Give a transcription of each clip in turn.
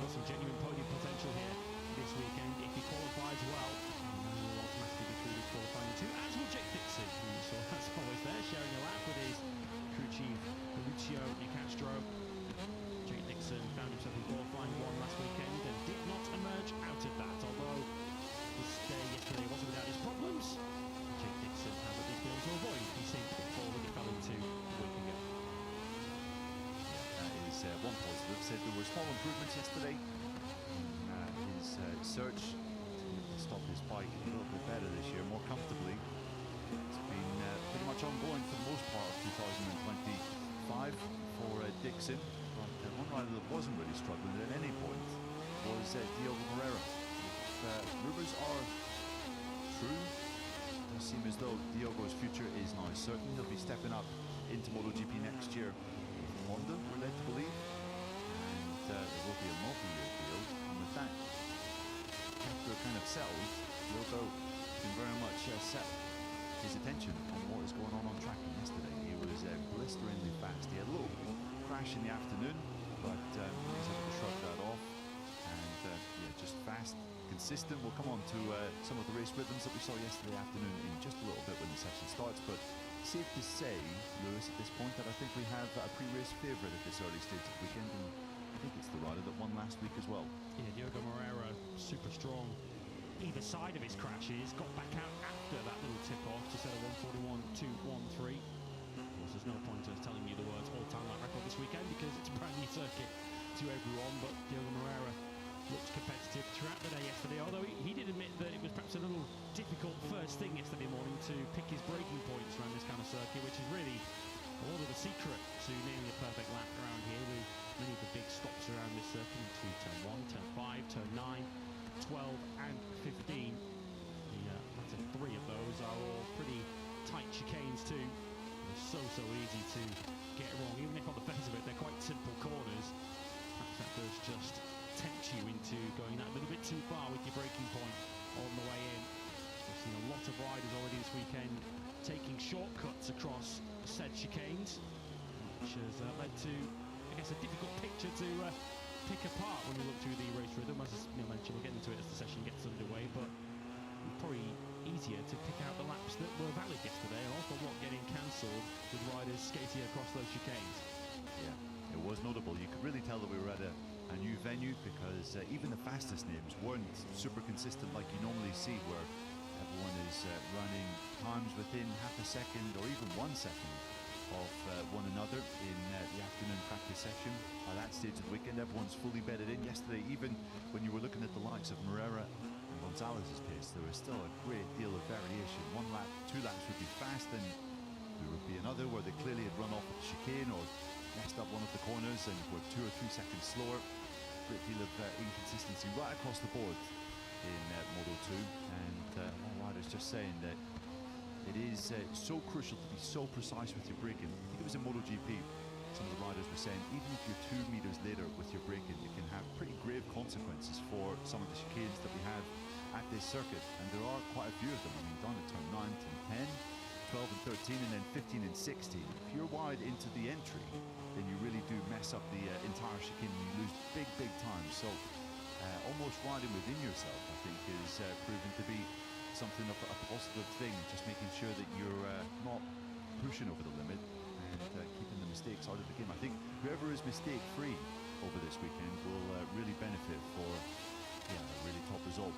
got some genuine podium potential here this weekend. If he qualifies well, he will automatically be through the qualifying too, as will Jake Dixon, who you saw as always there, sharing a lap with his crew chief, Mauricio Nicastro. Jake Dixon found himself in qualifying one last weekend and did not emerge out of that, although his day yesterday wasn't without his problems. Jake Dixon has at least been able to avoid the same pitfall that he fell into a week ago. That is one positive. Said there were small improvements yesterday in his search to stop his bike a little bit better this year, more comfortably. It's been pretty much ongoing for the most part of 2025 for Dixon. But one rider that wasn't really struggling at any point was Diogo Moreira. If rumours are true, it does seem as though Diogo's future is now certain. He'll be stepping up into MotoGP next year with Honda, we're led to believe. And there will be a multi-year deal. And with that, after kind of settled, Diogo can very much set his attention on what is going on track. Yesterday he was blisteringly fast. He had a little crash in the afternoon, but he was able to shrug that off, and yeah, just fast, consistent. We'll come on to some of the race rhythms that we saw yesterday afternoon in just a little bit when the session starts, but safe to say, Lewis, at this point, that I think we have a pre-race favourite at this early stage of the weekend, and I think it's the rider that won last week as well. Yeah, Diogo Moreira, super strong either side of his crashes, got back out after that little tip-off to set a 141.213. Of course, there's no point in us telling you the words all-time lap record this weekend because it's a brand new circuit to everyone, but Diogo Moreira looked competitive throughout the day yesterday, although he did admit that it was perhaps a little difficult first thing yesterday morning to pick his braking points around this kind of circuit, which is really a lot of the secret to nailing a perfect lap around here, with many of the big stops around this circuit into turn 1, turn 5, turn 9, 12 and 15. The latter 3 of those are all pretty tight chicanes too. It's so easy to get wrong, even if on the face of it they're quite simple corners. Perhaps that does just tempt you into going that little bit too far with your braking point on the way in. We've seen a lot of riders already this weekend taking shortcuts across said chicanes, which has led to, I guess, a difficult picture to pick apart when we look through the race rhythm. As Neil mentioned, we'll get into it as the session gets underway, but it's probably easier to pick out the laps that were valid yesterday and also not getting cancelled with riders skating across those chicanes. Yeah, it was notable. You could really tell that we were at a new venue, because even the fastest names weren't super consistent like you normally see, where everyone is running times within half a second or even 1 second of one another in the afternoon practice session. By that stage of the weekend, everyone's fully bedded in. Yesterday, even when you were looking at the likes of Moreira and Gonzalez's pace, there was still a great deal of variation. 1 lap, 2 laps would be fast, and there would be another where they clearly had run off at the chicane or messed up one of the corners and were 2 or 3 seconds slower. Great deal of inconsistency right across the board in Moto2, and all riders just saying that it is so crucial to be so precise with your braking. I think it was in MotoGP, some of the riders were saying even if you're 2 meters later with your braking, you can have pretty grave consequences for some of the chicanes that we have at this circuit, and there are quite a few of them. I mean, down at turn 9 to 10, 12 and 13, and then 15 and 16. If you're wide into the entry, then you really do mess up the entire chicane and you lose big time. So almost riding within yourself, I think, is proven to be something of a positive thing, just making sure that you're not pushing over the limit and keeping the mistakes out of the game. I think whoever is mistake-free over this weekend will really benefit for a really top result.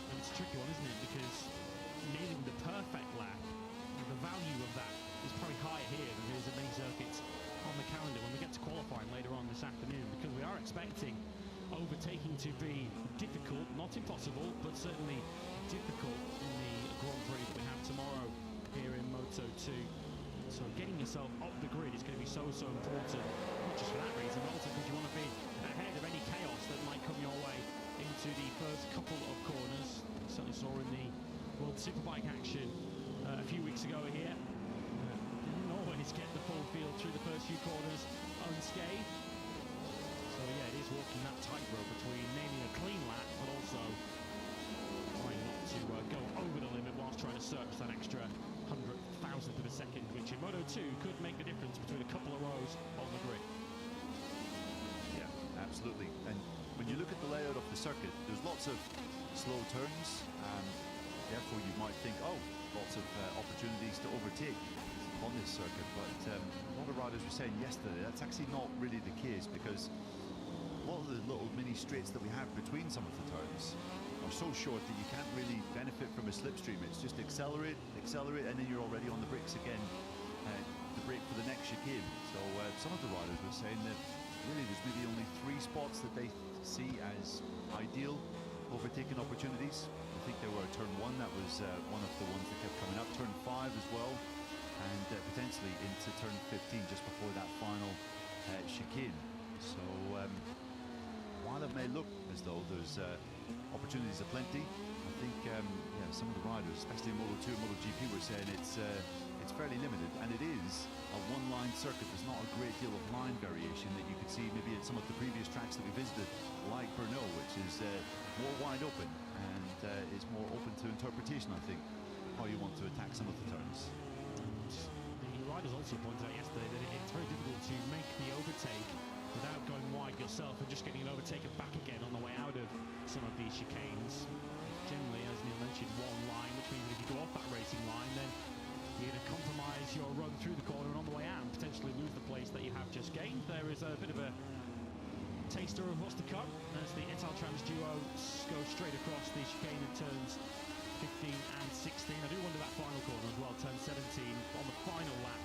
And it's a tricky one, isn't it? Because nailing the perfect lap, the value of that is probably higher here than it is at many circuits on the calendar when we get to qualifying later on this afternoon, because we are expecting overtaking to be difficult, not impossible, but certainly difficult in the Grand Prix that we have tomorrow here in Moto2. So getting yourself up the grid is going to be so important, not just for that reason, but also because you want to be ahead of any chaos that might come your way into the first couple of corners. We certainly saw in the World Superbike action a few weeks ago here. Didn't always get the full field through the first few corners unscathed. So yeah, it is walking that tightrope between nailing a clean lap, but also trying not to go over the limit whilst trying to search that extra 100,000th of a second, which in Moto2 could make the difference between a couple of rows on the grid. Yeah, absolutely. And when you look at the layout of the circuit, there's lots of slow turns, and therefore you might think, oh, lots of opportunities to overtake on this circuit. But a lot of riders were saying yesterday that's actually not really the case, because a lot of the little mini straights that we have between some of the turns are so short that you can't really benefit from a slipstream. It's just accelerate, accelerate, and then you're already on the brakes again, the brake for the next chicane. So some of the riders were saying that really there's maybe only 3 spots that they see as ideal overtaking opportunities. I think there were turn 1, that was one of the ones that kept coming up, turn 5 as well, and potentially into turn 15 just before that final chicane. So while it may look as though there's opportunities aplenty, I think yeah, some of the riders, especially in Moto2 and MotoGP, were saying it's fairly limited, and it is a one-line circuit. There's not a great deal of line variation that you could see maybe at some of the previous tracks that we visited, like Brno, which is more wide open and is more open to interpretation, I think, how you want to attack some of the turns. And the riders also pointed out yesterday that it's very difficult to make the overtake without going wide yourself and just getting an overtaken back again on the way out of some of these chicanes. Generally, as Neil mentioned, one line, which means that if you go off that racing line, then you're going to compromise your run through the corner and on the way out and potentially lose the place that you have just gained. There is a bit of a taster of what's to come as the Italtrans duo go straight across the chicane in turns 15 and 16. I do wonder that final corner as well, turn 17, on the final lap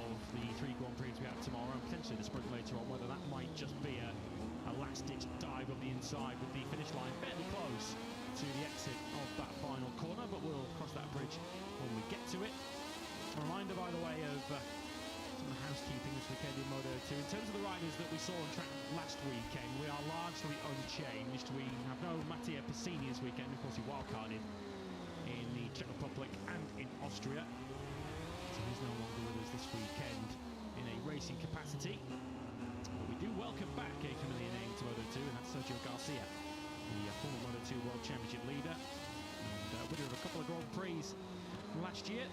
of the 3 Grand Prix we have tomorrow, and potentially the sprint later on, whether that might just be a last-ditch dive on the inside with the finish line fairly close to the exit of that final corner, but we'll cross that bridge when we get to it. A reminder, by the way, of some of the housekeeping this weekend in Moto2. In terms of the riders that we saw on track last weekend, we are largely unchanged. We have no Mattia Piscini this weekend. Of course, he wildcarded in the Czech Republic and in Austria, so he's no longer with us this weekend in a racing capacity. But we do welcome back a familiar name to Moto2, and that's Sergio Garcia, the former Moto2 World Championship leader and winner of a couple of Grand Prix last year.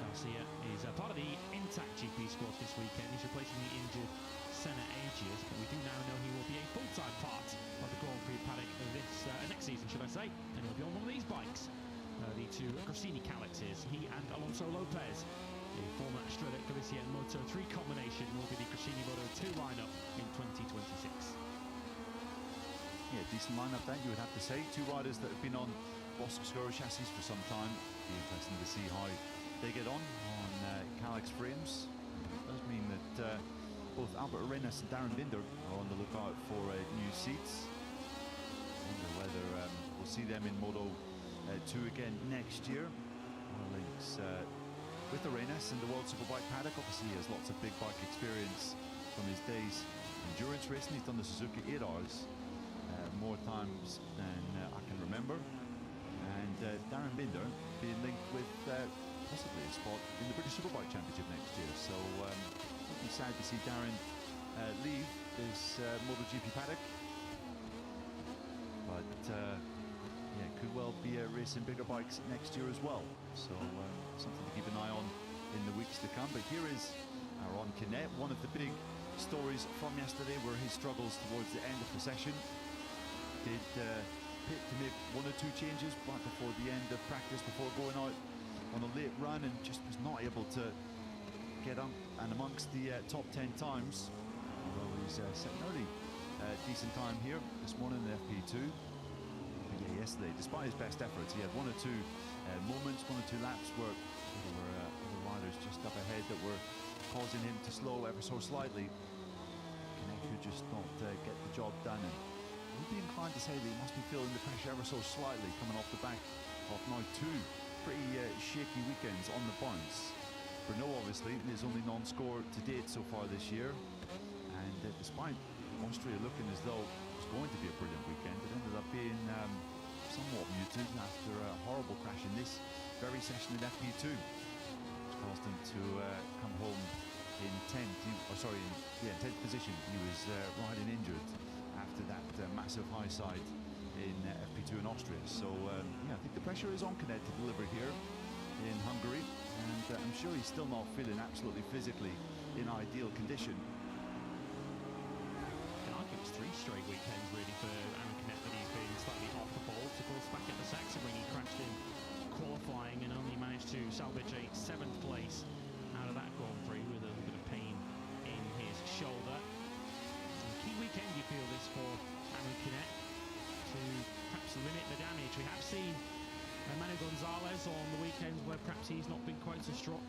Garcia is part of the intact GP squad this weekend. He's replacing the injured Senna Agius, but we do now know he will be a full-time part of the Grand Prix paddock of this next season, should I say, and he'll be on one of these bikes. The 2 Grassini Calixes, he and Alonso Lopez. The former Estrella Galicia and Moto3 combination will be the Grassini Moto2 lineup in 2026. Yeah, decent lineup that, you would have to say. 2 riders that have been on Bosco chassis for some time. Be interesting to see how they get on Calix frames. It does mean that both Albert Arenas and Darren Binder are on the lookout for new seats. I wonder whether we'll see them in Moto2 again next year. Links with Arenas in the World Superbike paddock. Obviously, he has lots of big bike experience from his days endurance racing. He's done the Suzuki 8Rs more times than I can remember. And Darren Binder being linked with possibly a spot in the British Superbike Championship next year. So it would be sad to see Darren leave this MotoGP paddock. But yeah, could well be racing bigger bikes next year as well. So something to keep an eye on in the weeks to come. But here is Aron Canet. One of the big stories from yesterday were his struggles towards the end of the session. Did pit to make 1 or 2 changes right before the end of practice, before going out on a late run, and just was not able to get up and amongst the top 10 times. Although he's set an early decent time here this morning in the FP2. But yeah, yesterday, despite his best efforts, he had 1 or 2 moments, 1 or 2 laps where there were other riders just up ahead that were causing him to slow ever so slightly. Canet could just not get the job done, and I would be inclined to say that he must be feeling the pressure ever so slightly coming off the back of now 2 pretty shaky weekends on the bounce. Brno, obviously, his only non-score to date so far this year, and despite Austria looking as though it was going to be a brilliant weekend, it ended up being somewhat muted after a horrible crash in this very session in FP2, which caused him to come home in 10th. 10th position. He was riding injured after that massive high side in FP2 in Austria. So yeah, I think the pressure is on Canet to deliver here in Hungary, and I'm sure he's still not feeling absolutely physically in ideal condition. I think it's 3 straight weeks salvage a 7th place out of that Grand Prix with a little bit of pain in his shoulder. A key weekend, you feel this for Aron Canet to perhaps limit the damage. We have seen Manu Gonzalez on the weekends where perhaps he's not been quite so strong.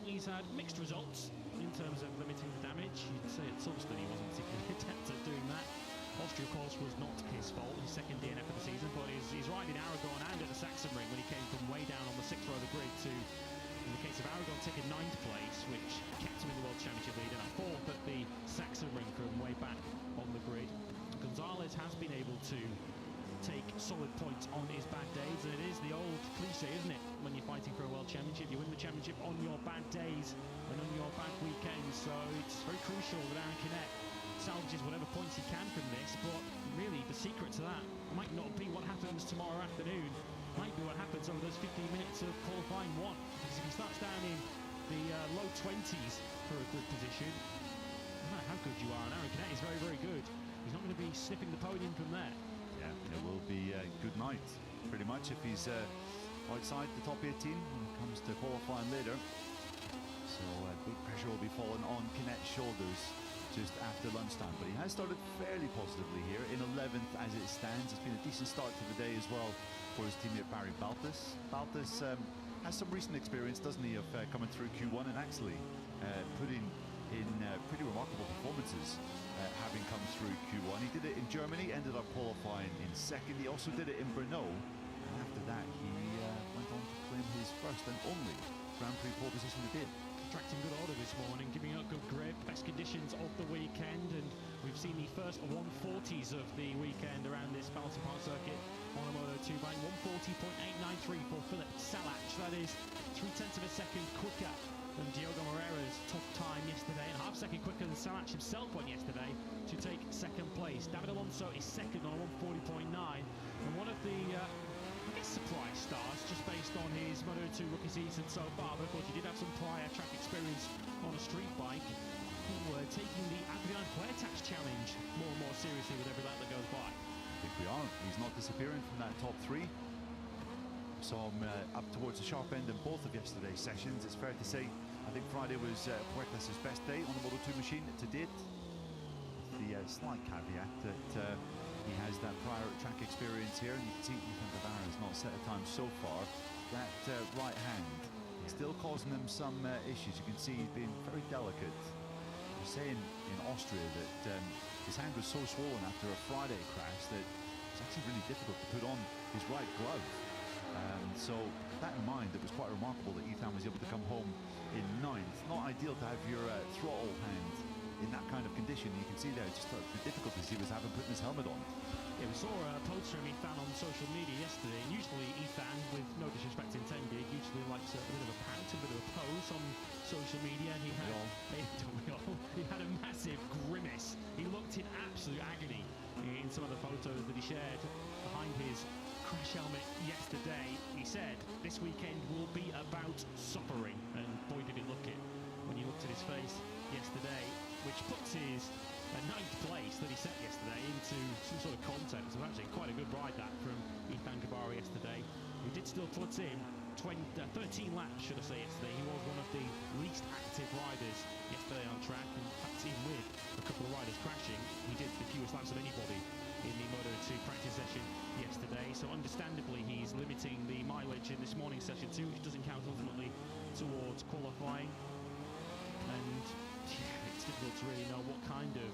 He's had mixed results in terms of limiting the damage. You'd say at Silverstone he wasn't particularly adept at doing that. Austria, of course, was not his fault, his second DNF of the season, but he's riding Aragon and at the Sachsenring when he came from way down on the 6th row of the grid to, in the case of Aragon, taking 9th place, which kept him in the World Championship lead, and a 4th at the Sachsenring from way back on the grid. Gonzalez has been able to take solid points on his bad days, and it is the old cliche, isn't it, when you're fighting for a World Championship, you win the championship on your bad days and on your bad weekends, so it's very crucial that Aron Canet salvages whatever points he can from this, but really the secret to that might not be what happens tomorrow afternoon, might be what happens over those 15 minutes of qualifying one, because if he starts down in the low 20s for a good position, no matter how good you are, and Aron Canet is very, very good, he's not going to be sniffing the podium from there. Yeah, it will be a good night, pretty much, if he's outside the top 18 when it comes to qualifying later. So big pressure will be falling on Canet's shoulders just after lunchtime, but he has started fairly positively here in 11th as it stands. It's been a decent start to the day as well for his teammate Barry Baltus. Baltus has some recent experience, doesn't he, of coming through Q1 and actually putting in pretty remarkable performances having come through Q1. He did it in Germany, ended up qualifying in 2nd. He also did it in Brno, and after that he went on to claim his first and only Grand Prix pole position he did. Attracting good order this morning, giving out good grip, best conditions of the weekend, and we've seen the first 140s of the weekend around this Balaton Park circuit on a Moto2 bike. 140.893 for Philip Salach. That is 0.3 of a second quicker than Diogo Moreira's top time yesterday, and half second quicker than Salach himself won yesterday to take 2nd place. David Alonso is 2nd on 140.9, and one of the I guess surprise stars just based on his Moto2 rookie season so far, but of course he did have some prior track experience on a street bike. We're taking the Adrian Huertas challenge more and more seriously with every lap that goes by. I think we are. He's not disappearing from that top 3. Saw him up towards the sharp end in both of yesterday's sessions. It's fair to say I think Friday was Huertas' best day on the Moto2 machine to date. The slight caveat that he has that prior track experience here, and you can see Ethan Guevara has not set a time so far. That right hand still causing him some issues. You can see he's been very delicate. He was saying in Austria that his hand was so swollen after a Friday crash that it's actually really difficult to put on his right glove. So that in mind, it was quite remarkable that Ethan was able to come home in 9th. Not ideal to have your throttle hand in that kind of condition. You can see there just the difficulties he was having putting his helmet on. Yeah, we saw a poster of Ethan on social media yesterday, and usually Ethan, with no disrespect intended, usually likes a bit of a pout, a bit of a pose on social media, and he had a massive grimace. He looked in absolute agony in some of the photos that he shared behind his crash helmet yesterday. He said this weekend will be about suffering, and boy did it look it when you looked at his face yesterday, which puts his 9th place that he set yesterday into some sort of context. It was actually quite a good ride that from Ethan Guevara yesterday. He did still put in 13 laps, should I say, yesterday. He was one of the least active riders yesterday on track, and in fact, even with a couple of riders crashing, he did the fewest laps of anybody in the Moto2 practice session yesterday. So understandably, he's limiting the mileage in this morning's session too, which doesn't count ultimately towards qualifying. And yeah, it's difficult to really know what kind of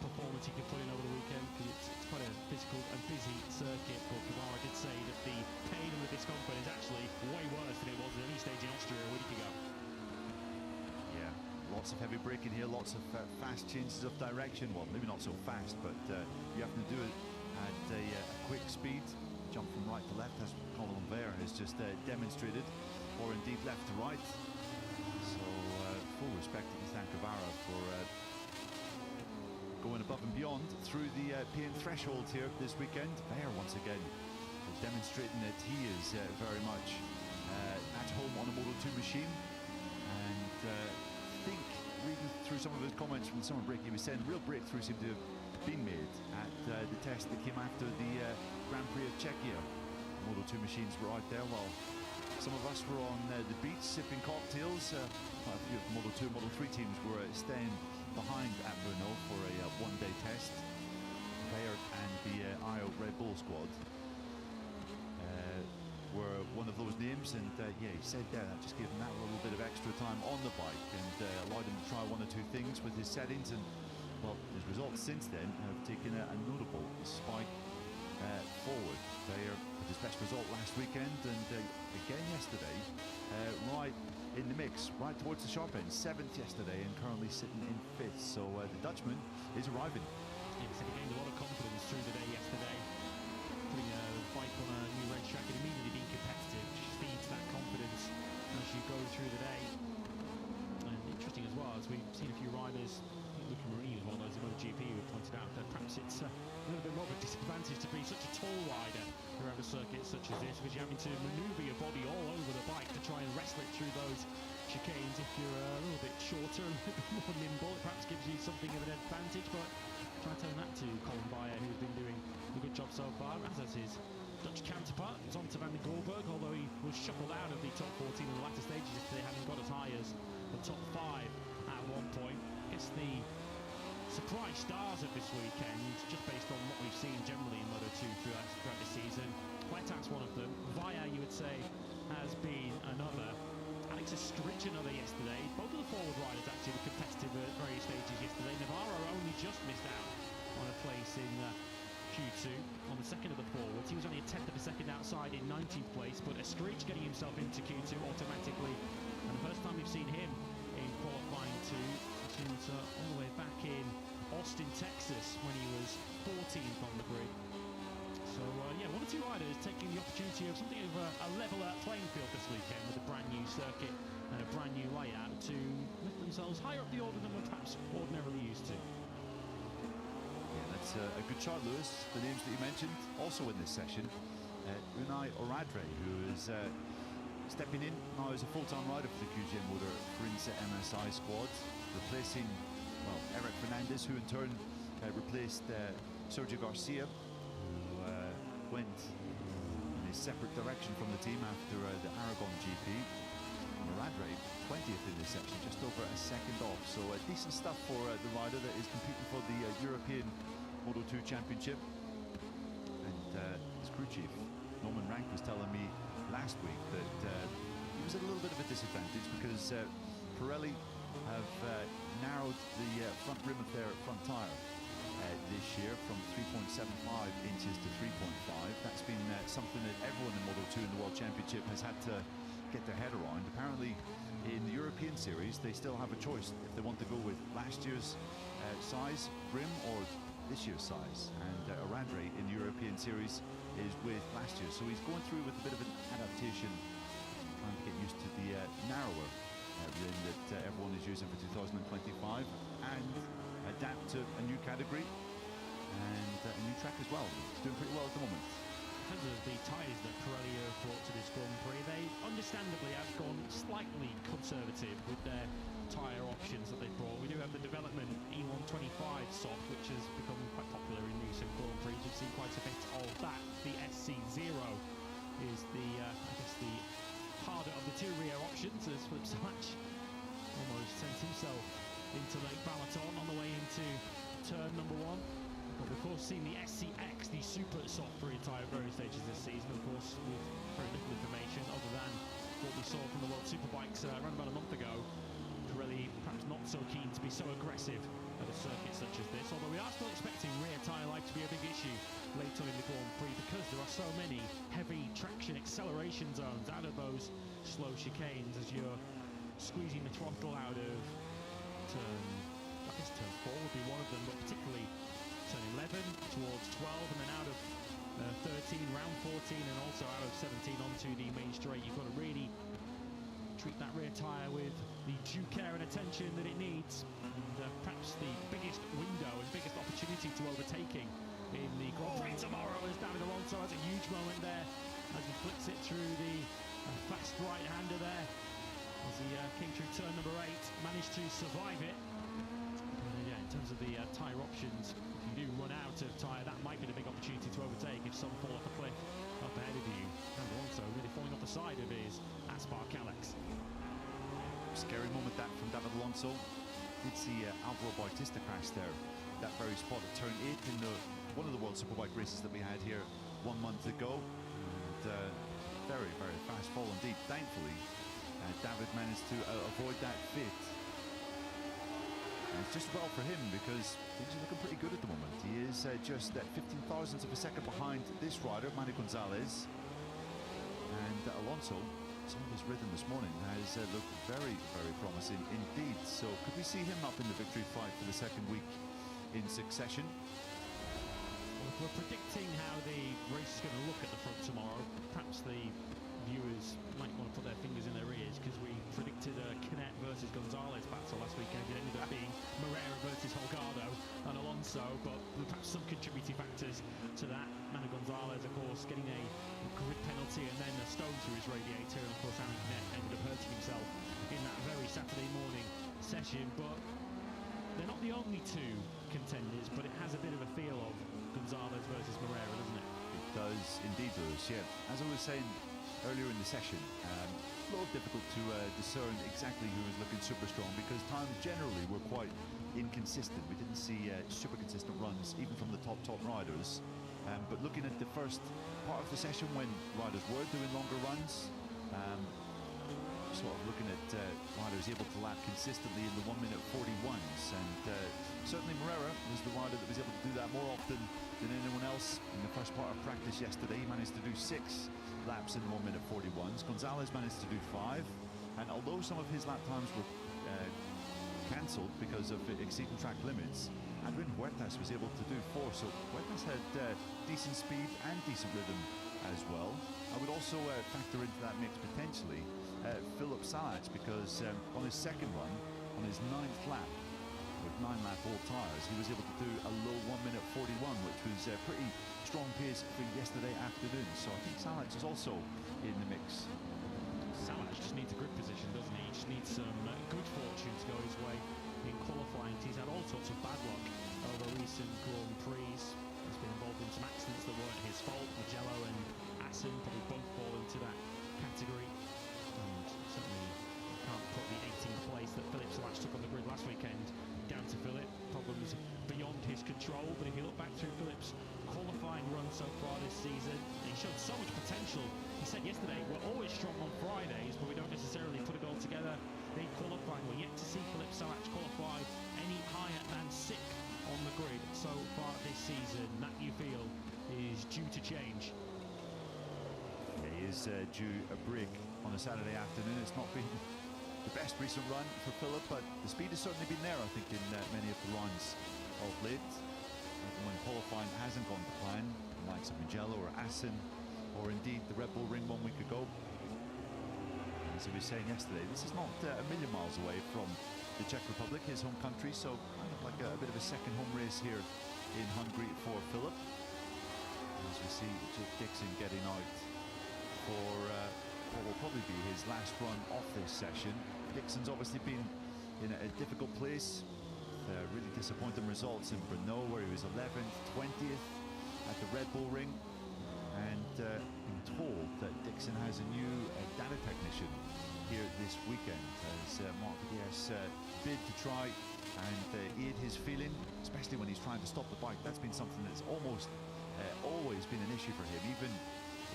performance he can put in over the weekend, because it's quite a physical and busy circuit. But Guevara did say that the pain and the discomfort is actually way worse than it was at any stage in Austria a week ago. Yeah, lots of heavy braking here, lots of fast changes of direction. Well, maybe not so fast, but you have to do it at a quick speed. Jump from right to left, as Colin Vare has just demonstrated, or indeed left to right. So full respect to Ethan Guevara for going above and beyond through the pain threshold here this weekend. Vare once again demonstrating that he is very much at home on a Moto2 machine, and I think reading through some of his comments from the summer break, he was saying real breakthrough seemed to have been made at the test that came after the Grand Prix of Czechia. Moto2 machines were out there while Some of us were on the beach sipping cocktails. A few of the Moto2, Moto3 teams were staying behind at Brno for a one-day test. Bayer and the IO Red Bull squad were one of those names, and yeah, he said there that just gave him that little bit of extra time on the bike and allowed him to try one or two things with his settings, and well, his results since then have taken a notable spike forward. Bayer with his best result last weekend, and again yesterday, right in the mix, right towards the sharp end, 7th yesterday and currently sitting in 5th, so the Dutchman is arriving. Yeah, he said he gained a lot of confidence through the day yesterday, putting a bike on a new racetrack and immediately being competitive, which feeds that confidence as you go through the day. And interesting as well, as we've seen a few riders, Luca Marini was one of those in MotoGP who pointed out that perhaps it's a little bit more of a disadvantage to be such a tall rider around a circuit such as this, because you're having to manoeuvre your body all over the bike to try and wrestle it through those chicanes. If you're a little bit shorter, a little bit more nimble, it perhaps gives you something of an advantage, but try telling that to Colin Bayer, who's been doing a good job so far, as has his Dutch counterpart, Zonta van den Goorberg, although he was shuffled out of the top 14 in the latter stages yesterday, having got as high as the top 5 at one point. I guess the surprise stars of this weekend, just based on what we've seen generally in Moto2 throughout the season, Balaton's one of them. Via, you would say, has been another. Alex Eskrich another yesterday. Both of the forward riders actually were competitive at various stages yesterday. Navarro only just missed out on a place in Q2 on the second of the forwards. He was only a tenth of a second outside in 19th place, but Eskrich getting himself into Q2 automatically. And the first time we've seen him in qualifying to all the way back in Austin, Texas, when he was 14th on the grid. So yeah, one or two riders taking the opportunity of something of a leveler playing field this weekend with a brand new circuit and a brand new layout to lift themselves higher up the order than we're perhaps ordinarily used to. Yeah, that's a good chart, Lewis. The names that you mentioned also in this session. Unai Oradre, who is stepping in now as a full-time rider for the QGM Motor Farinsa MSI squad, replacing, well, Eric Fernandez, who in turn replaced Sergio Garcia, who went in a separate direction from the team after the Aragon GP. Oradre, 20th in this section, just over a second off. So decent stuff for the rider that is competing for the European Moto2 Championship. And his crew chief, Norman Rank, was telling me last week that he was at a little bit of a disadvantage because Pirelli have narrowed the front rim of their front tyre this year from 3.75 inches to 3.5. That's been something that everyone in Moto2 in the World Championship has had to get their head around. Apparently in the European Series they still have a choice if they want to go with last year's size rim or this year's size, and Oradre in the European Series is with last year, so he's going through with a bit of an adaptation, trying to get used to the narrower rim that everyone is using for 2025 and adapt to a new category and a new track as well. He's doing pretty well at the moment. In terms of the tyres that Pirelli have brought to this Grand Prix, they understandably have gone slightly conservative with their tyre options that they've brought. We do have the development E125 soft, which has become quite popular in recent Grand Prix. We've seen quite a bit of that. The SC0 is the, I guess, the harder of the two rear options, as Flipsatch almost sent himself into Lake Balaton on the way into turn number 1. But we've of course seen the SCX, the super soft rear tyre at various stages this season, of course with very little information other than what we saw from the World Superbikes around about a month ago. Pirelli perhaps not so keen to be so aggressive at a circuit such as this, although we are still expecting rear tyre life to be a big issue later in the Grand Prix because there are so many heavy traction acceleration zones out of those slow chicanes as you're squeezing the throttle out of turn, I guess turn 4 would be one of them, but particularly turn 11 towards 12 and then out of 13, round 14 and also out of 17 onto the main straight. You've got to really treat that rear tyre with the due care and attention that it needs. And perhaps the biggest window and biggest opportunity to overtaking in the Grand Prix tomorrow as David Alonso has a huge moment there as he flicks it through the fast right-hander there as he came through turn number 8, managed to survive it. Yeah, in terms of the tyre options, if you do run out of tyre, that might be the big opportunity to overtake if some fall off a cliff up ahead of you. And Alonso really falling off the side of his Scary moment that from David Alonso. Did see Alvaro Bautista crash there, that very spot at turn 8 in one of the World Superbike races that we had here 1 month ago. And very, very fast fall indeed. Thankfully, David managed to avoid that fate. And it's just well for him because things are looking pretty good at the moment. He is just 15 thousandths of a second behind this rider, Manny Gonzalez. And Alonso, some of his rhythm this morning has looked very, very promising indeed. So could we see him up in the victory fight for the second week in succession? Well, if we're predicting how the race is going to look at the front tomorrow, perhaps the viewers might want to put their fingers in their ears, because we predicted a Canet versus Gonzalez battle last weekend. It ended up being Moreira versus Holgado and Alonso, but perhaps some contributing factors to that. Manny Gonzalez, of course, getting a grid penalty and then a stone through his radiator, and of course Aron Canet ended up hurting himself in that very Saturday morning session. But they're not the only two contenders, but it has a bit of a feel of Gonzalez versus Moreira, doesn't it? It does indeed, Lewis, yeah. As I was saying earlier in the session, a little difficult to discern exactly who was looking super strong, because times generally were quite inconsistent. We didn't see super consistent runs even from the top riders. But looking at the first part of the session when riders were doing longer runs, sort of looking at riders able to lap consistently in the 1 minute 41s, and certainly Moreira was the rider that was able to do that more often than anyone else. In the first part of practice yesterday, he managed to do 6 laps in 1 minute 41s. Gonzalez managed to do 5, and although some of his lap times were cancelled because of exceeding track limits, Adrian Huertas was able to do 4, so Huertas had decent speed and decent rhythm as well. I would also factor into that mix potentially Filip Salac, because on his second run, on his 9th lap, with 9-lap all tyres, he was able to do a low 1 minute 41, which was a pretty strong pace for yesterday afternoon. So I think Salac is also in the mix. Salac just needs a grid position, doesn't he? He just needs some good fortune to go his way in qualifying. He's had all sorts of bad luck over recent Grand Prix. He's been involved in some accidents that weren't his fault. Mugello and Assen probably both fall into that category. And certainly can't put the 18th place that Filip Salac took on the grid last weekend down to Filip. Problems beyond his control, but if you look back through Filip's qualifying run so far this season, he showed so much potential. He said yesterday, we're always strong on Fridays, but we don't necessarily put it all together in qualifying. We're yet to see Filip Salac qualify any higher than 6th on the grid so far this season. That, you feel, is due to change? Yeah, he is due a break on a Saturday afternoon. It's not been the best recent run for Filip, but the speed has certainly been there, I think, in many of the runs of late. When qualifying hasn't gone to plan, the likes of Mugello or Assen, or indeed the Red Bull Ring 1 week ago. As I was saying yesterday, this is not a million miles away from the Czech Republic, his home country, so kind of like a bit of a second home race here in Hungary for Filip. As we see Jake Dixon getting out for what will probably be his last run off this session. Dixon's obviously been in a difficult place, really disappointing results in Brno, where he was 11th, 20th at the Red Bull Ring, and been told that Dixon has a new data technician here this weekend, as Mark Diaz bid to try and aid his feeling, especially when he's trying to stop the bike. That's been something that's almost always been an issue for him, even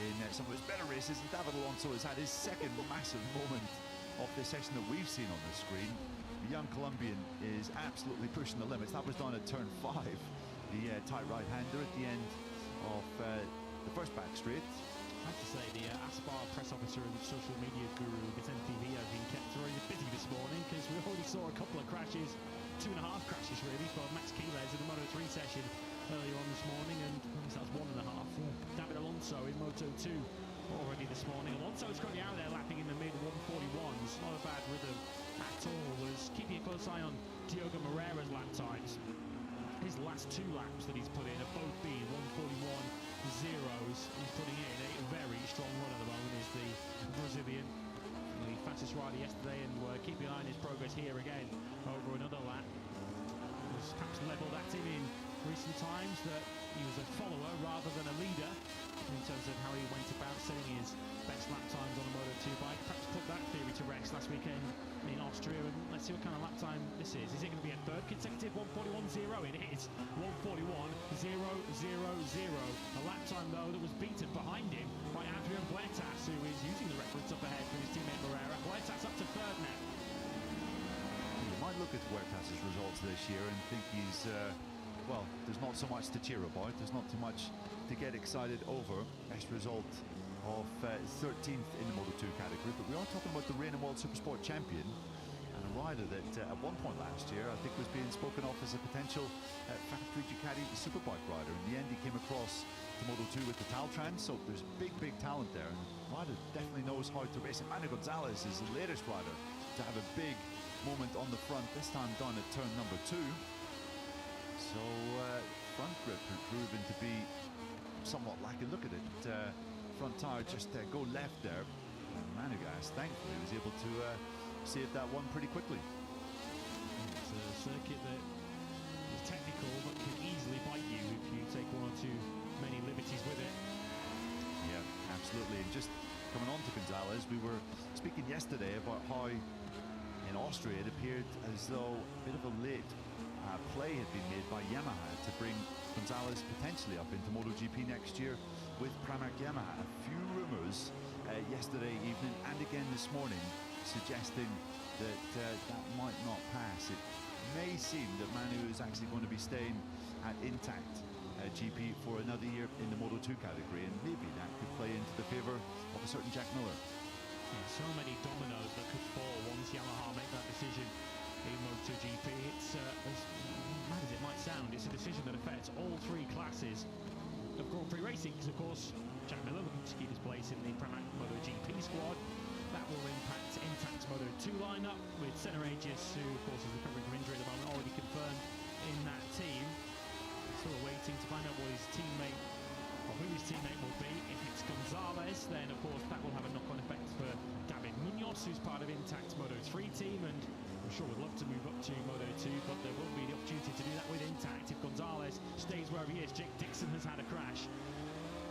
in some of his better races. And David Alonso has had his second massive moment of this session that we've seen on the screen. The young Colombian is absolutely pushing the limits. That was done at turn 5, the tight right-hander at the end of the first back straight. I have to say, the Aspar press officer and social media guru Vicente Villa has been kept very busy this morning, because we already saw a couple of crashes, 2.5 crashes really, for Max Quiles in the Moto3 session earlier on this morning, and that was 1.5 for David Alonso in Moto2 already this morning. Alonso's currently out there lapping in the mid 141s, not a bad rhythm at all. Was keeping a close eye on Diogo Moreira's lap times. His last 2 laps that he's put in have both been 141.0s. He's putting in a very strong run at the moment, is the Brazilian. The fastest rider yesterday, and we're keeping an eye on his progress here again over another lap. Was perhaps levelled at him in recent times that he was a follower rather than a leader in terms of how he went about setting his best lap times on a Moto2 bike. Perhaps put that theory to rest last weekend in Austria, and let's see what kind of lap time this is. Is it going to be a third consecutive 1:41.0? It is 1:41.000. A lap time, though, that was beaten behind him by Adrian Huertas, who is using the reference up ahead for his teammate Moreira. Huertas up to third now. You might look at Huertas' results this year and think he's, well, there's not so much to cheer about. There's not too much to get excited over. Best result of 13th in the Moto2 category, but we are talking about the reigning World Supersport champion and a rider that at one point last year I think was being spoken of as a potential factory Ducati superbike rider. In the end, he came across to Moto2 with the Taltran, so there's big talent there, and the rider definitely knows how to race. And Manu Gonzalez is the latest rider to have a big moment on the front, this time down at turn number 2. So front grip proven to be somewhat lacking. Look at it, front tire just go left there, and Manugas thankfully was able to save that one pretty quickly. It's a circuit that is technical but can easily bite you if you take one or too many liberties with it. Yeah, absolutely. And just coming on to Gonzalez, we were speaking yesterday about how in Austria it appeared as though a bit of a late play had been made by Yamaha to bring Gonzalez potentially up into MotoGP next year with Pramac Yamaha. A few rumours yesterday evening and again this morning suggesting that that might not pass. It may seem that Manu is actually going to be staying at Intact GP for another year in the Moto2 category, and maybe that could play into the favour of a certain Jack Miller. Yeah, so many dominoes that could fall once Yamaha make that decision in MotoGP. It's as mad as it might sound, it's a decision that affects all three classes of Grand Prix racing, because of course Jack Miller looking to keep his place in the Pramac MotoGP squad. That will impact Intact's Moto2 lineup with Senna Aegis, who of course is recovering from injury at the moment, already confirmed in that team. Still waiting to find out what his teammate, or who his teammate will be. If it's Gonzalez, then of course that will have a knock-on effect for David Munoz, who's part of Intact's Moto3 team, and I'm sure would love to move up to Moto2, but there won't be the opportunity to do that with Intact if Gonzalez stays wherever he is. Jake Dixon has had a crash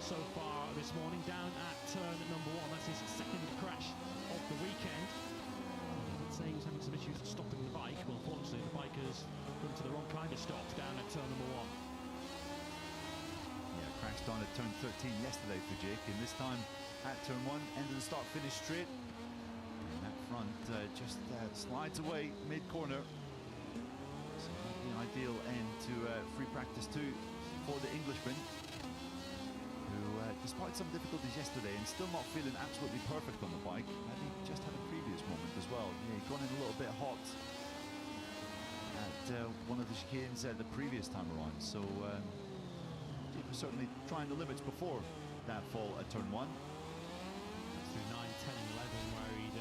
so far this morning down at turn number 1. That's his second crash of the weekend. I would say he was having some issues stopping the bike. Well, unfortunately, the bike has come to the wrong kind of stop down at turn number 1. Yeah, crashed on at turn 13 yesterday for Jake, and this time at turn 1, end of the start-finish straight. And that front just slides away mid-corner. So not the ideal end to free practice 2 for the Englishman, who, despite some difficulties yesterday and still not feeling absolutely perfect on the bike, I think just had a previous moment as well. Yeah, he'd gone in a little bit hot at one of the chicanes the previous time around, so he was certainly trying the limits before that fall at turn 1. Through 9, 10 and 11 where he'd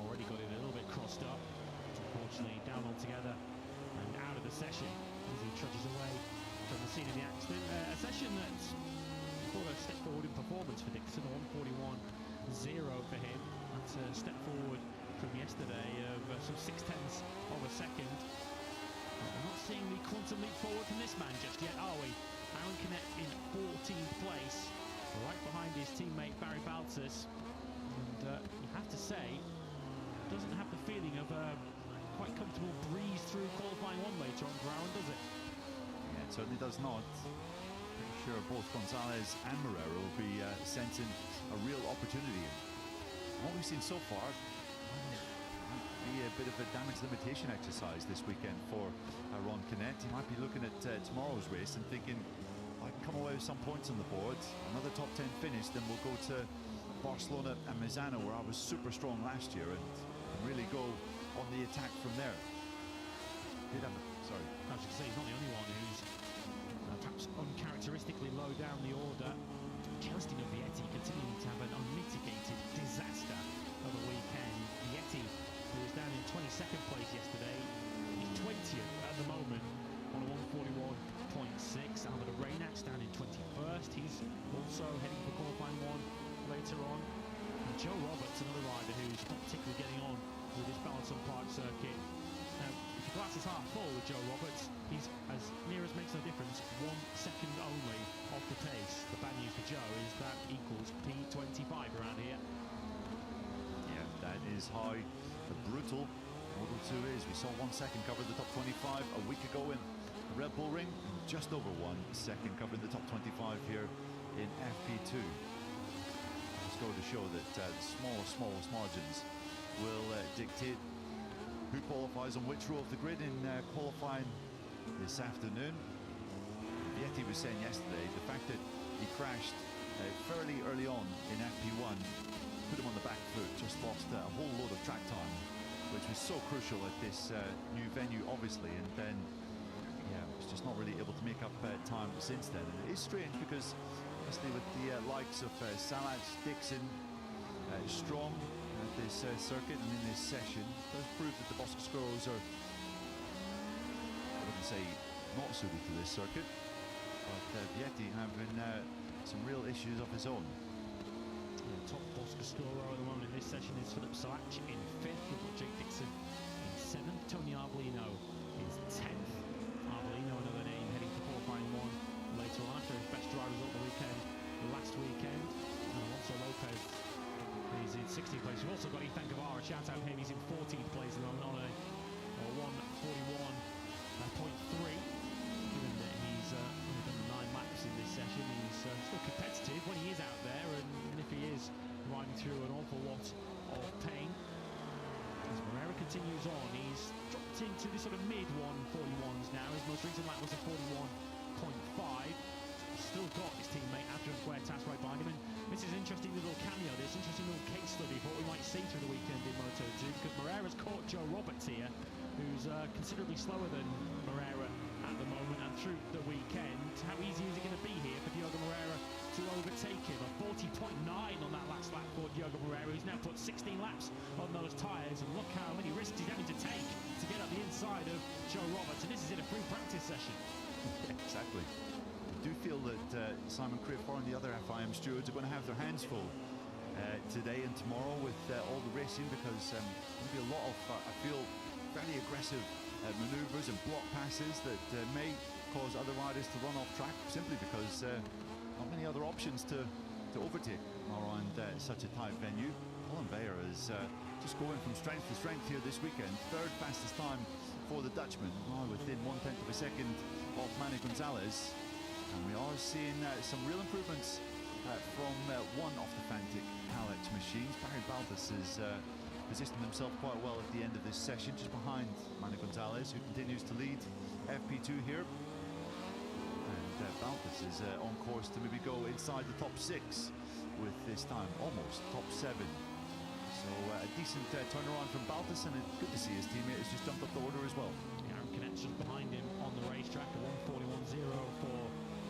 already got it a little bit crossed up. Unfortunately down altogether and out of the session as he trudges away from the scene of the accident. A session that's a step forward in performance for Dixon, 1:41.0 for him. That's a step forward from yesterday of some 0.6 of a second. We're not seeing the quantum leap forward from this man just yet, are we? Aron Canet in 14th place, right behind his teammate Barry Baltus. And you have to say, doesn't have the feeling of a quite comfortable breeze through qualifying 1 later on for Aron, does it? Yeah, it certainly does not. Pretty sure both Gonzalez and Moreira will be sensing a real opportunity. And what we've seen so far might be a bit of a damage limitation exercise this weekend for Aron Canet. He might be looking at tomorrow's race and thinking, I can come away with some points on the board, another top 10 finish, then we'll go to Barcelona and Misano, where I was super strong last year, and really go on the attack from there. Sorry, I was just say he's not the only one who's perhaps uncharacteristically low down the order. Celestino Vietti continuing to have an unmitigated disaster of a weekend. Vietti, who was down in 22nd place yesterday, is 20th at the moment on a 1:41.6. Alvaro Reinax down in 21st. He's also heading for qualifying 1 later on. And Joe Roberts, another rider who's not particularly getting on with this Balaton Park circuit. Now, if you glass is half full with Joe Roberts. He's as near as makes no difference, 1 second only off the pace. The bad news for Joe is that equals P25 around here. Yeah, that is how brutal Moto2 is. We saw 1 second cover the top 25 a week ago in the Red Bull Ring, and just over 1 second covering the top 25 here in FP2. Just go to show that the smallest margins will dictate who qualifies on which row of the grid in qualifying this afternoon. Vietti was saying yesterday the fact that he crashed fairly early on in FP1 put him on the back foot, just lost a whole load of track time, which was so crucial at this new venue, obviously, and then was just not really able to make up time since then. And it is strange because obviously with the likes of Salat, Dixon, Strong at this circuit and in this session, does prove that the Boscoscoros are, I wouldn't say not suited to this circuit, but Vietti having some real issues of his own. Top Boscoscoro at the moment in this session is Philip Salat in 5th. We've got Jake Dixon in 7th. Tony Arbolino is 10th. Arbolino, another name heading for qualifying 1 later on after his best drive result the weekend last weekend. And Alonso Lopez is in 16th place. We've also got Ethan Guevara, shout out him, he's in 14th place at the moment on a 1:41.3. Given that he's only done 9 laps in this session, he's still competitive when he is out there, and if he is riding through an awful lot of pain. As Moreira continues on, he's dropped into the sort of mid-141s now. His most recent lap was a 41.5. Still got his teammate Adrian Huertas right behind him, and this is an interesting little cameo, this interesting little case study for what we might see through the weekend in Moto2, because Moreira's caught Joe Roberts here, who's considerably slower than Moreira at the moment, and through the weekend, how easy is it going to be here for Diogo Moreira to overtake him? A 40.9 on that last lap for Diogo Moreira, who's now put 16 laps on those tyres, and look how many risks he's having to take to get up the inside of Joe Roberts, and this is in a free practice session. Yeah, exactly. I do feel that Simon Creafor and the other FIM stewards are going to have their hands full today and tomorrow with all the racing, because there'll be a lot of, I feel, fairly aggressive manoeuvres and block passes that may cause other riders to run off track, simply because not many other options to overtake around such a tight venue. Colin Bayer is just going from strength to strength here this weekend. 3rd fastest time for the Dutchman, now within 1/10 of a second of Manny Gonzalez. And we are seeing some real improvements from one off the Fantic Alex machines. Barry Baltas has positioned himself quite well at the end of this session, just behind Manny Gonzalez, who continues to lead FP2 here. And Baltas is on course to maybe go inside the top 6 with this time, almost top 7. So a decent turnaround from Baltas, and it's good to see his teammate has just jumped up the order as well. Aron Canet just behind him on the racetrack, a 1:41.0 for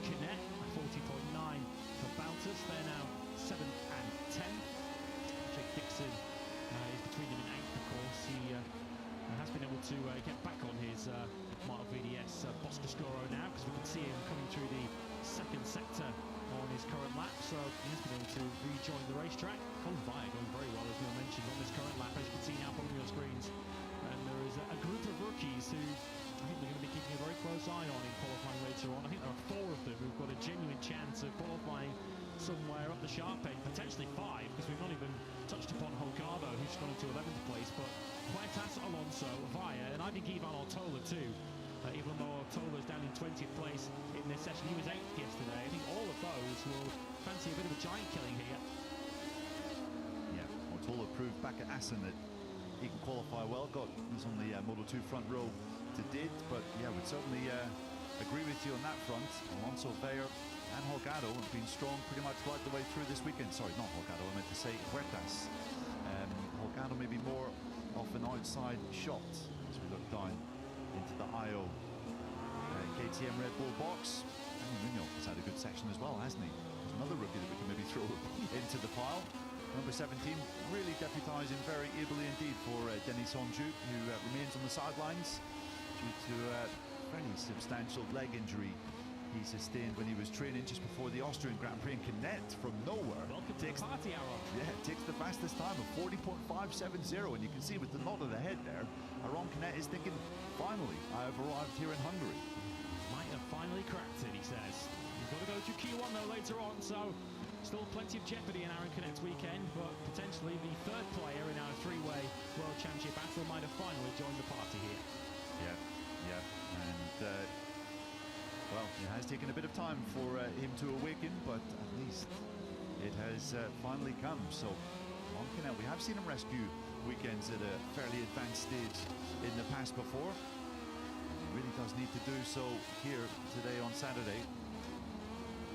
Canet, a 40.9 for Baltas. They're now 7th and 10th. Jake Dixon is between them in 8th, of course. He has been able to get back on his Moto VDS Boscoscoro now, because we can see him coming through the 2nd sector on his current lap, so he has been able to rejoin the racetrack. Colin Bayer going very well, as Neil mentioned, on this current lap, as you can see now on your screens. And there is a group of rookies who I think they're going to be keeping a very close eye on in qualifying later on. I think there are 4 of them who've got a genuine chance of qualifying somewhere up the sharp end, potentially 5, because we've not even touched upon Holgado, who's gone into 11th place, but Huertas, Alonso, Vaya, and I think Ivan Ortola too. Even though Ortola's down in 20th place in this session, he was 8th yesterday. I think all of those will fancy a bit of a giant killing here. Yeah, Ortola proved back at Assen that he can qualify well. He's on the Moto2 front row to did, but yeah, would certainly agree with you on that front. Alonso, Bayer and Holgado have been strong pretty much right the way through this weekend. Sorry, not Holgado, I meant to say Huertas. Holgado maybe more off an outside shot as we look down into the IO KTM Red Bull box. Daniel Munoz has had a good section as well, hasn't he? There's another rookie that we can maybe throw into the pile. Number 17, really deputising very ably indeed for Denis Sonju, who remains on the sidelines due to a fairly substantial leg injury he sustained when he was training just before the Austrian Grand Prix. And Canet from nowhere Welcome to the party, Aron. Yeah, takes the fastest time of 40.570, and you can see with the nod of the head there, Aron Canet is thinking, finally, I have arrived here in Hungary. Might have finally cracked it, he says. He's got to go to Q1 though later on, so still plenty of jeopardy in Aron Canet's weekend, but potentially the third player in our three-way World Championship battle might have finally joined the party here. Yeah, and well, it has taken a bit of time for him to awaken, but at least it has finally come. So, Aron Canet, we have seen him rescue weekends at a fairly advanced stage in the past before. He really does need to do so here today on Saturday.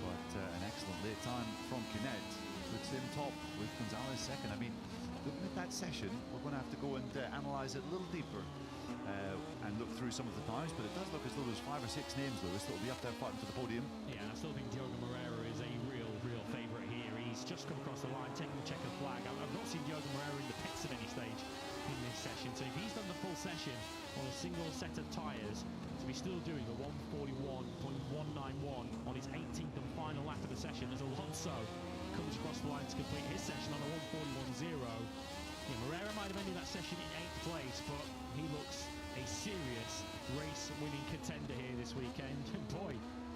But an excellent late time from Canet puts him top with Gonzalez second. I mean, looking at that session, we're going to have to go and analyse it a little deeper and look through some of the times, but it does look as though there's 5 or 6 names, Lewis, that will be up there fighting for the podium. Yeah, I still think Diogo Moreira is a real favourite here. He's just come across the line, taking the checkered flag. I've not seen Diogo Moreira in the pits at any stage in this session, so if he's done the full session on a single set of tyres, to be still doing a 141.191 on his 18th and final lap of the session as Alonso comes across the line to complete his session on a 141.0. Yeah, Moreira might have ended that session in 8th place, but he looks a serious race-winning contender here this weekend. And boy,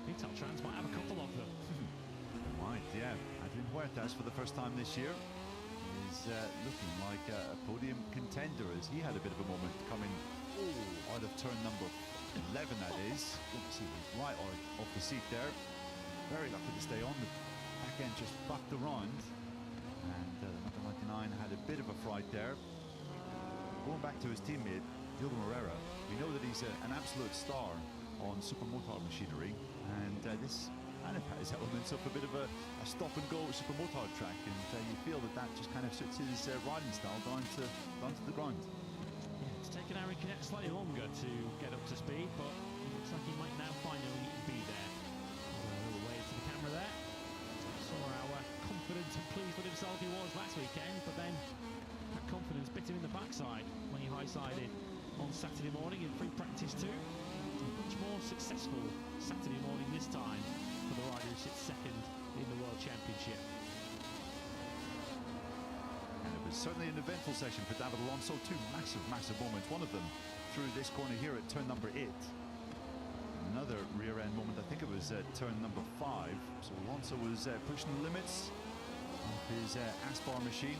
Intel Trans might have a couple of them. Might, yeah. Adrian Huertas for the first time this year is looking like a podium contender, as he had a bit of a moment coming out of turn number 11, that is. He was right off the seat there. Very lucky to stay on. The back end just bucked around, and number 99 had a bit of a fright there. Going back to his teammate Diogo Moreira, we know that he's an absolute star on supermotard machinery, and this kind of has elements of a bit of a stop-and-go supermotard track, and you feel that just kind of suits his riding style down to the ground. Yeah, it's taken Aron Canet slightly longer to get up to speed, but it looks like he might now finally be there. A little wave to the camera there. Saw how confident and pleased with himself he was last weekend, but then that confidence bit him in the backside when he high-sided on Saturday morning in free practice 2. A much more successful Saturday morning this time for the rider who sits second in the World Championship. And it was certainly an eventful session for David Alonso. 2 massive moments. One of them through this corner here at turn number 8. Another rear end moment, I think it was turn number 5. So Alonso was pushing the limits of his Aspar machine.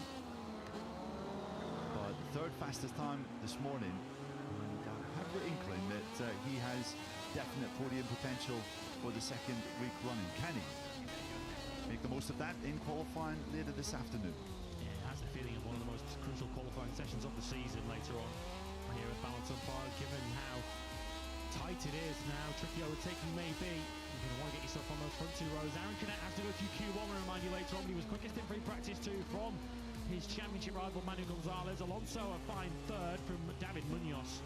But third fastest time this morning. And I have the inkling that he has definite podium potential for the second week running. Can he make the most of that in qualifying later this afternoon? Yeah, it has the feeling of one of the most crucial qualifying sessions of the season later on here at Balaton Park, given how tight it is now, tricky overtaking may be. You're going to want to get yourself on those front 2 rows. Aron Canet has to go through Q1, and remind you later on, but he was quickest in free practice 2 from his championship rival Manu Gonzalez. Alonso a fine third from Danny Munoz,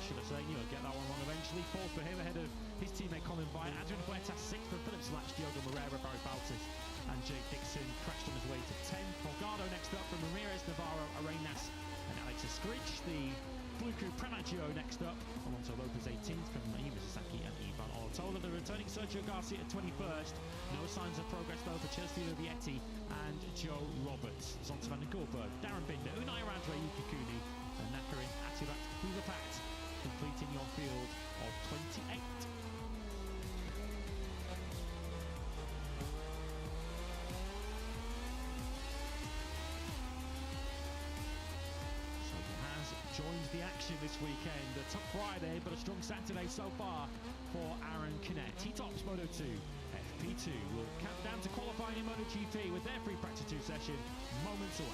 should I say. Knew I'd get that one wrong eventually. 4th for him ahead of his teammate Colin Vine. Adrian Huertas 6th from Philip Slatch, Diogo Moreira, Barry Baltis and Jake Dixon crashed on his way to 10th. Folgado next up from Ramirez, Navarro, Arenas and Alex Escrich. The Blue Crew Pramaggio next up. Alonso Lopez 18th from Iva Sasaki and Ivan Ortola. The returning Sergio Garcia at 21st. No signs of progress though for Chelsea Vietti and Joe Roberts. Zonta van den Koolberg, Darren Binder, Unai Radre, Yuki Kuni and Nakarin Atirat Huvapat, completing your field of 28. Joins the action this weekend. A tough Friday, but a strong Saturday so far for Aron Canet. He tops Moto2. FP2 will count down to qualifying in MotoGP with their free practice 2 session moments away.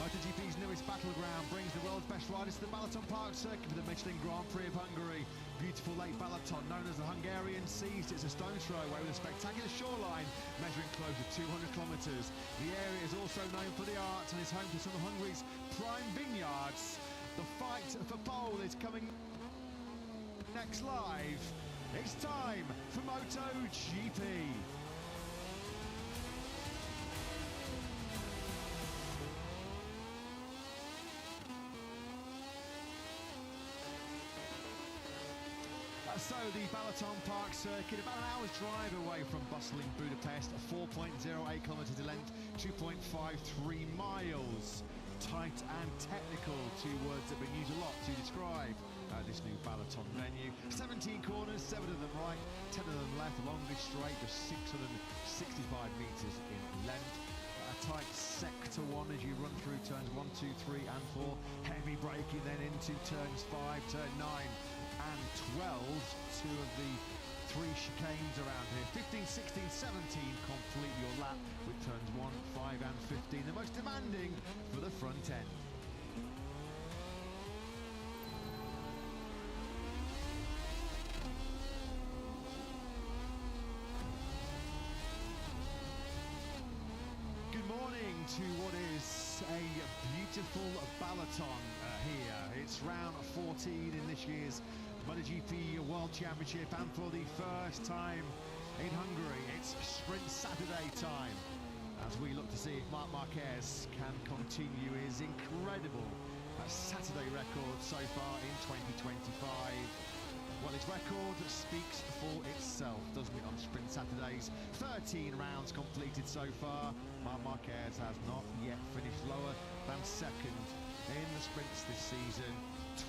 MotoGP This battleground brings the world's best riders to the Balaton Park circuit for the Michelin Grand Prix of Hungary. Beautiful Lake Balaton, known as the Hungarian Seas, it's a stone's throw away with a spectacular shoreline measuring close to 200 kilometres. The area is also known for the arts and is home to some of Hungary's prime vineyards. The fight for pole is coming next live. It's time for MotoGP. So the Balaton Park circuit, about an hour's drive away from bustling Budapest, 4.08 kilometres in length, 2.53 miles. Tight and technical, two words that have been used a lot to describe this new Balaton venue. 17 corners, 7 of them right, 10 of them left, along this straight, just 665 metres in length. A tight sector one as you run through turns 1, 2, 3 and 4. Heavy braking then into turns 5, turn 9 and 12. Two of the 3 chicanes around here. 15, 16, 17 complete your lap with turns 1, 5 and 15. The most demanding for the front end. Good morning to what is a beautiful Balaton here. It's round 14 in this year's MotoGP World Championship, and for the first time in Hungary, it's Sprint Saturday time as we look to see if Marc Marquez can continue his incredible Saturday record so far in 2025. Well, his record speaks for itself, doesn't it, on Sprint Saturdays? 13 rounds completed so far. Marc Marquez has not yet finished lower than second in the sprints this season.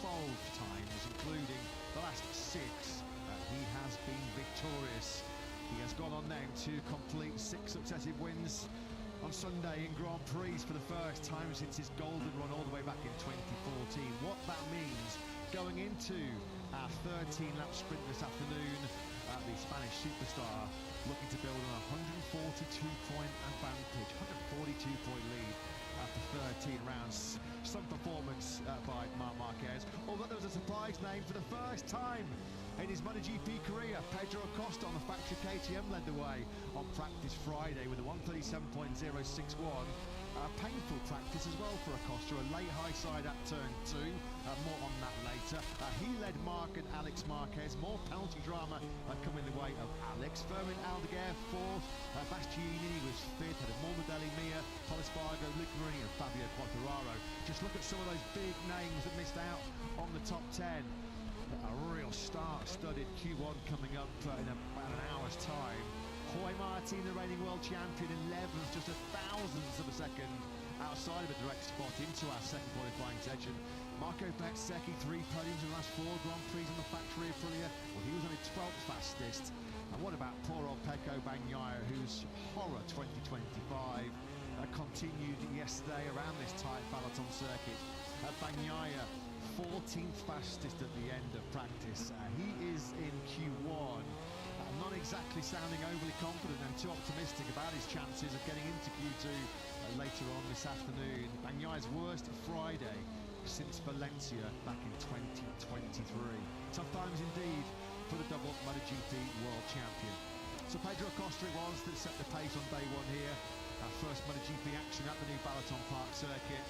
12 times, including the last 6, he has been victorious. He has gone on then to complete 6 successive wins on Sunday in Grand Prix for the first time since his golden run all the way back in 2014. What that means going into our 13-lap sprint this afternoon, the Spanish superstar looking to build on a 142-point advantage, 142-point lead after 13 rounds. Some performance by Marc Marquez, although there was a surprise name for the first time in his MotoGP career. Pedro Acosta on the factory KTM led the way on practice Friday with a 137.061. Painful practice as well for Acosta, a late high side at turn 2, more on that later. He led Marc and Alex Marquez, more penalty drama coming the way of Alex. Fermin Aldeguer 4th, Bastianini was 5th, had Morbidelli, Mia, Paul Espargo, Luke Marini and Fabio Quartararo. Just look at some of those big names that missed out on the top 10. A real star-studded Q1 coming up in about an hour's time. Jorge Martin, the reigning world champion, 11th, just a thousandth of a second outside of a direct spot into our second qualifying section. Marco Bezzecchi, 3 podiums in the last 4 Grand Prix on the factory Aprilia. Well, he was only 12th fastest. And what about poor old Pecco Bagnaia, whose horror 2025 continued yesterday around this tight Balaton circuit. Bagnaia, 14th fastest at the end of practice. He is in Q1. Not exactly sounding overly confident and too optimistic about his chances of getting into Q2 later on this afternoon. Bagnaia's worst Friday since Valencia back in 2023. Tough times indeed for the double MotoGP world champion. So Pedro Acosta it was that set the pace on day 1 here. Our first MotoGP action at the new Balaton Park circuit.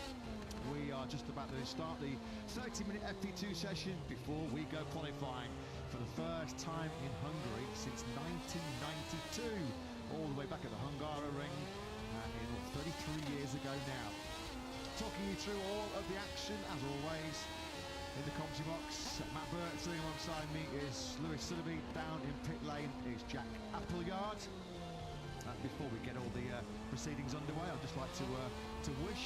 We are just about to start the 30-minute FP2 session before we go qualifying for the first time in Hungary since 1992, all the way back at the Hungara ring, 33 years ago now. Talking you through all of the action, as always, in the commentary box. Matt Burt sitting alongside me is Lewis Sotheby. Down in pit lane is Jack Appleyard. Before we get all the proceedings underway, I'd just like to wish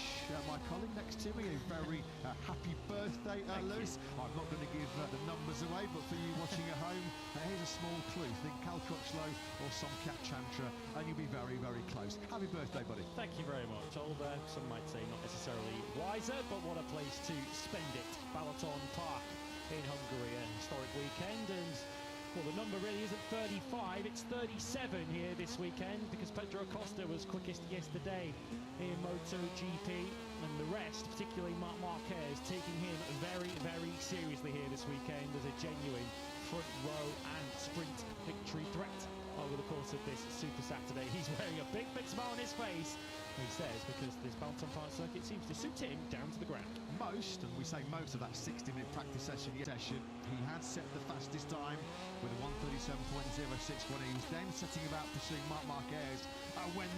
my colleague next to me a very happy birthday, Lewis. I'm not going to give the numbers away, but for you watching at home, here's a small clue. Think Cal Crutchlow or Somkat Chantra, and you'll be very, very close. Happy birthday, buddy. Thank you very much. Older, some might say not necessarily wiser, but what a place to spend it. Balaton Park in Hungary, a historic weekend, and Well, the number really isn't 35, it's 37 here this weekend because Pedro Acosta was quickest yesterday in MotoGP, and the rest, particularly Marc Marquez, taking him very, very seriously here this weekend as a genuine front row and sprint victory threat over the course of this Super Saturday. He's wearing a big, big smile on his face, he says, because this Balaton Park circuit seems to suit him down to the ground. Most, and we say most of that 60-minute practice session, he had set the fastest time with a 1:37.061. He was then setting about pursuing Marc Marquez when